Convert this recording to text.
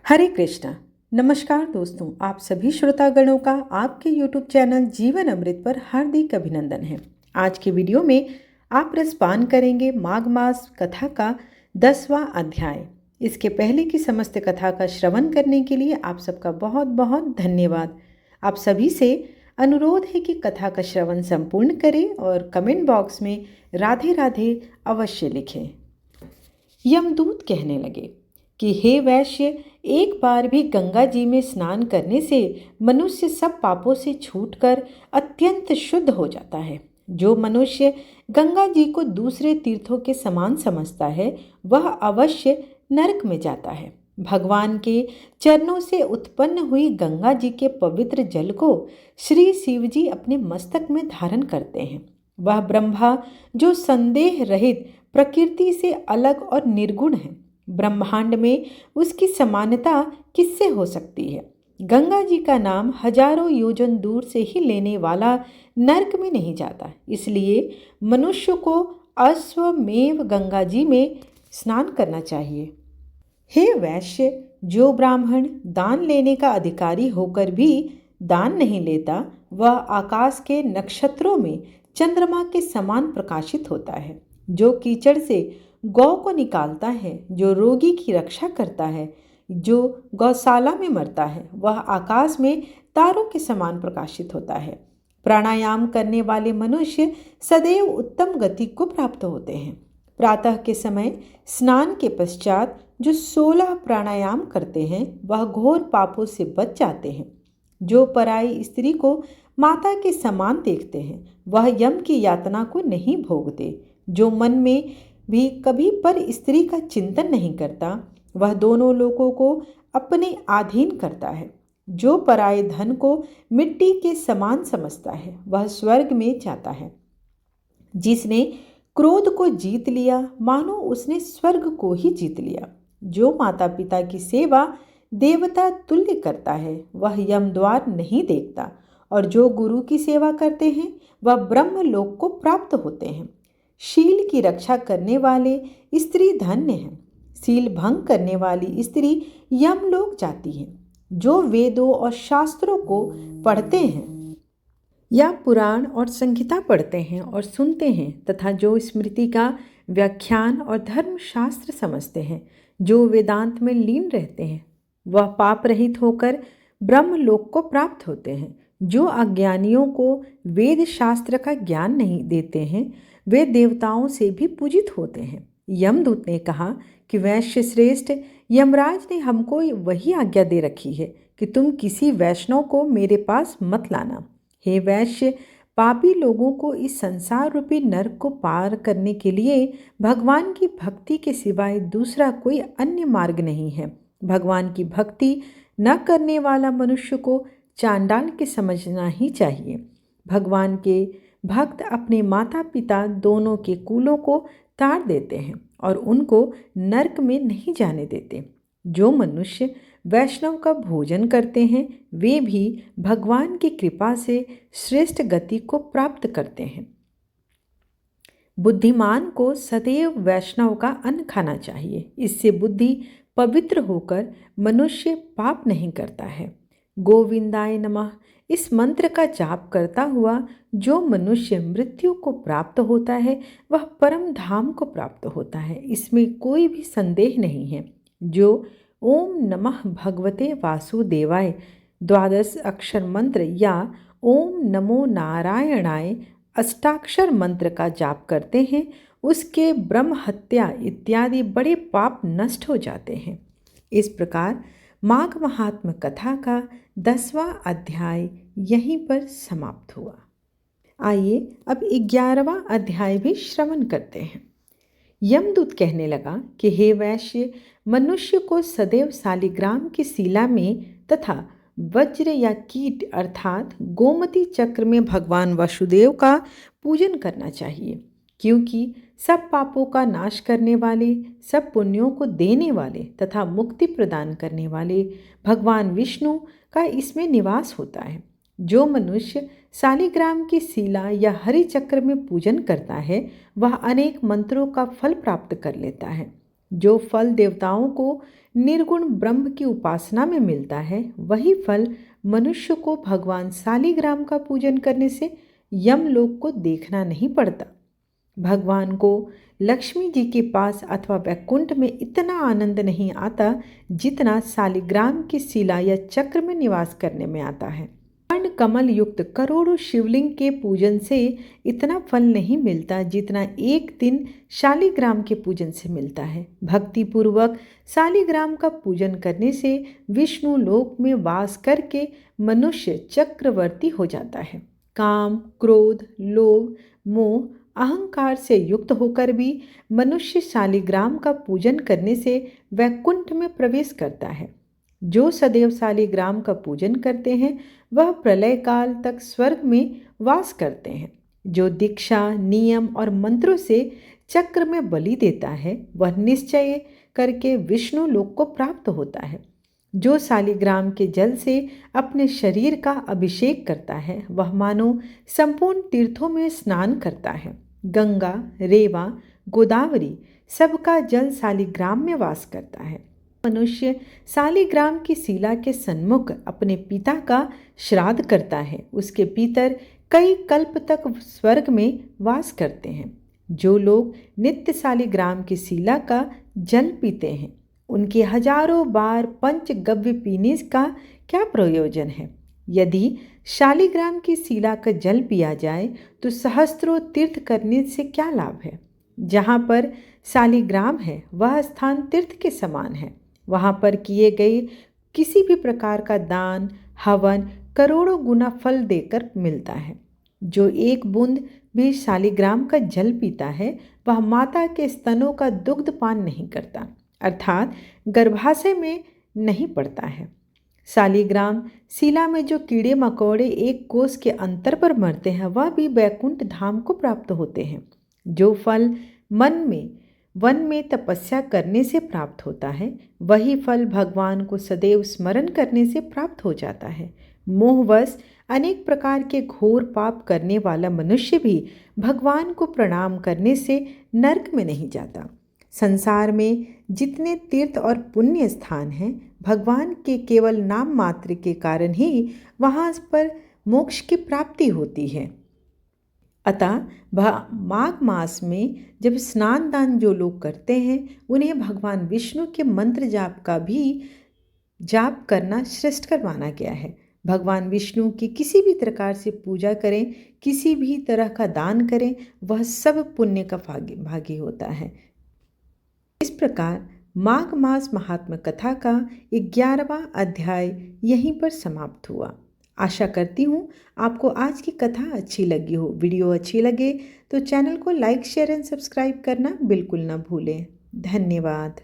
हरे कृष्णा। नमस्कार दोस्तों, आप सभी श्रोतागणों का आपके YouTube चैनल जीवन अमृत पर हार्दिक अभिनंदन है। आज के वीडियो में आप रसपान करेंगे माघ मास कथा का 10वां अध्याय। इसके पहले की समस्त कथा का श्रवण करने के लिए आप सबका बहुत बहुत धन्यवाद। आप सभी से अनुरोध है कि कथा का श्रवण संपूर्ण करें और कमेंट बॉक्स में राधे राधे अवश्य लिखें। यमदूत कहने लगे कि हे वैश्य, एक बार भी गंगा जी में स्नान करने से मनुष्य सब पापों से छूटकर अत्यंत शुद्ध हो जाता है। जो मनुष्य गंगा जी को दूसरे तीर्थों के समान समझता है वह अवश्य नरक में जाता है। भगवान के चरणों से उत्पन्न हुई गंगा जी के पवित्र जल को श्री शिव जी अपने मस्तक में धारण करते हैं। वह ब्रह्मा जो संदेह रहित प्रकृति से अलग और निर्गुण है, ब्रह्मांड में उसकी समानता किससे हो सकती है। गंगा जी का नाम हजारों योजन दूर से ही लेने वाला नरक में नहीं जाता, इसलिए मनुष्य को अश्वमेव गंगा जी में स्नान करना चाहिए। हे वैश्य, जो ब्राह्मण दान लेने का अधिकारी होकर भी दान नहीं लेता वह आकाश के नक्षत्रों में चंद्रमा के समान प्रकाशित होता है। जो कीचड़ से गौ को निकालता है, जो रोगी की रक्षा करता है, जो गौशाला में मरता है वह आकाश में तारों के समान प्रकाशित होता है। प्राणायाम करने वाले मनुष्य सदैव उत्तम गति को प्राप्त होते हैं। प्रातः के समय स्नान के पश्चात जो 16 प्राणायाम करते हैं वह घोर पापों से बच जाते हैं। जो पराई स्त्री को माता के समान देखते हैं वह यम की यातना को नहीं भोगते। जो मन में भी कभी पर स्त्री का चिंतन नहीं करता वह दोनों लोगों को अपने अधीन करता है। जो पराये धन को मिट्टी के समान समझता है वह स्वर्ग में जाता है। जिसने क्रोध को जीत लिया मानो उसने स्वर्ग को ही जीत लिया। जो माता पिता की सेवा देवता तुल्य करता है वह यम द्वार नहीं देखता, और जो गुरु की सेवा करते हैं वह ब्रह्म लोक को प्राप्त होते हैं। शील की रक्षा करने वाले स्त्री धन्य हैं। शील भंग करने वाली स्त्री यमलोक जाती है। जो वेदों और शास्त्रों को पढ़ते हैं या पुराण और संहिता पढ़ते हैं और सुनते हैं तथा जो स्मृति का व्याख्यान और धर्मशास्त्र समझते हैं, जो वेदांत में लीन रहते हैं वह पाप रहित होकर ब्रह्मलोक को प्राप्त होते हैं। जो अज्ञानियों को वेद शास्त्र का ज्ञान नहीं देते हैं वे देवताओं से भी पूजित होते हैं। यमदूत ने कहा कि वैश्य श्रेष्ठ, यमराज ने हमको वही आज्ञा दे रखी है कि तुम किसी वैष्णव को मेरे पास मत लाना। हे वैश्य, पापी लोगों को इस संसार रूपी नरक को पार करने के लिए भगवान की भक्ति के सिवाय दूसरा कोई अन्य मार्ग नहीं है। भगवान की भक्ति न करने वाला मनुष्य को चांडाल के समझना ही चाहिए। भगवान के भक्त अपने माता पिता दोनों के कुलों को ताड़ देते हैं और उनको नरक में नहीं जाने देते। जो मनुष्य वैष्णव का भोजन करते हैं वे भी भगवान की कृपा से श्रेष्ठ गति को प्राप्त करते हैं। बुद्धिमान को सदैव वैष्णव का अन्न खाना चाहिए। इससे बुद्धि पवित्र होकर मनुष्य पाप नहीं करता है। गोविंदाय नमः इस मंत्र का जाप करता हुआ जो मनुष्य मृत्यु को प्राप्त होता है वह परम धाम को प्राप्त होता है, इसमें कोई भी संदेह नहीं है। जो ओम नमः भगवते वासुदेवाय 12 अक्षर मंत्र या ओम नमो नारायणाय अष्टाक्षर मंत्र का जाप करते हैं उसके ब्रह्म हत्या इत्यादि बड़े पाप नष्ट हो जाते हैं। इस प्रकार माघ महात्म कथा का 10वां अध्याय यहीं पर समाप्त हुआ। आइए अब 11वां अध्याय भी श्रवण करते हैं। यमदूत कहने लगा कि हे वैश्य, मनुष्य को सदैव शालिग्राम की शिला में तथा वज्र या कीट अर्थात गोमती चक्र में भगवान वासुदेव का पूजन करना चाहिए, क्योंकि सब पापों का नाश करने वाले, सब पुण्यों को देने वाले तथा मुक्ति प्रदान करने वाले भगवान विष्णु का इसमें निवास होता है। जो मनुष्य शालिग्राम की शिला या हरि चक्र में पूजन करता है वह अनेक मंत्रों का फल प्राप्त कर लेता है। जो फल देवताओं को निर्गुण ब्रह्म की उपासना में मिलता है, वही फल मनुष्य को भगवान शालिग्राम का पूजन करने से यमलोक को देखना नहीं पड़ता। भगवान को लक्ष्मी जी के पास अथवा वैकुंठ में इतना आनंद नहीं आता जितना शालिग्राम की शिला या चक्र में निवास करने में आता है। वर्ण कमल युक्त करोड़ों शिवलिंग के पूजन से इतना फल नहीं मिलता जितना एक दिन शालिग्राम के पूजन से मिलता है। भक्ति पूर्वक शालिग्राम का पूजन करने से विष्णु लोक में वास करके मनुष्य चक्रवर्ती हो जाता है। काम, क्रोध, लोभ, मोह, अहंकार से युक्त होकर भी मनुष्य शालिग्राम का पूजन करने से वैकुंठ में प्रवेश करता है। जो सदैव शालिग्राम का पूजन करते हैं वह प्रलय काल तक स्वर्ग में वास करते हैं। जो दीक्षा, नियम और मंत्रों से चक्र में बलि देता है वह निश्चय करके विष्णु लोक को प्राप्त होता है। जो शालिग्राम के जल से अपने शरीर का अभिषेक करता है वह मानो संपूर्ण तीर्थों में स्नान करता है। गंगा, रेवा, गोदावरी सबका जल शालिग्राम में वास करता है। मनुष्य शालिग्राम की शिला के सन्मुख अपने पिता का श्राद्ध करता है। उसके पितर कई कल्प तक स्वर्ग में वास करते हैं। जो लोग नित्य शालिग्राम की शिला का जल पीते हैं उनके हजारों बार पंचगव्य पीने का क्या प्रयोजन है। यदि शालिग्राम की शिला का जल पिया जाए तो सहस्त्रों तीर्थ करने से क्या लाभ है। जहाँ पर शालिग्राम है वह स्थान तीर्थ के समान है। वहाँ पर किए गए किसी भी प्रकार का दान, हवन करोड़ों गुना फल देकर मिलता है। जो एक बूंद भी शालिग्राम का जल पीता है वह माता के स्तनों का दुग्ध पान नहीं करता, अर्थात गर्भाशय में नहीं पड़ता है। शालिग्राम शिला में जो कीड़े मकोड़े एक कोस के अंतर पर मरते हैं वह भी वैकुंठ धाम को प्राप्त होते हैं। जो फल वन में तपस्या करने से प्राप्त होता है वही फल भगवान को सदैव स्मरण करने से प्राप्त हो जाता है। मोहवश अनेक प्रकार के घोर पाप करने वाला मनुष्य भी भगवान को प्रणाम करने से नरक में नहीं जाता। संसार में जितने तीर्थ और पुण्य स्थान हैं भगवान के केवल नाम मात्र के कारण ही वहाँ पर मोक्ष की प्राप्ति होती है। अतः माघ मास में जब स्नान दान जो लोग करते हैं उन्हें भगवान विष्णु के मंत्र जाप का भी जाप करना श्रेष्ठकर माना गया है। भगवान विष्णु की किसी भी प्रकार से पूजा करें, किसी भी तरह का दान करें, वह सब पुण्य का भागी होता है। इस प्रकार माघ मास महात्मा कथा का 11वां अध्याय यहीं पर समाप्त हुआ। आशा करती हूँ आपको आज की कथा अच्छी लगी हो। वीडियो अच्छी लगे तो चैनल को लाइक, शेयर एंड सब्सक्राइब करना बिल्कुल ना भूलें। धन्यवाद।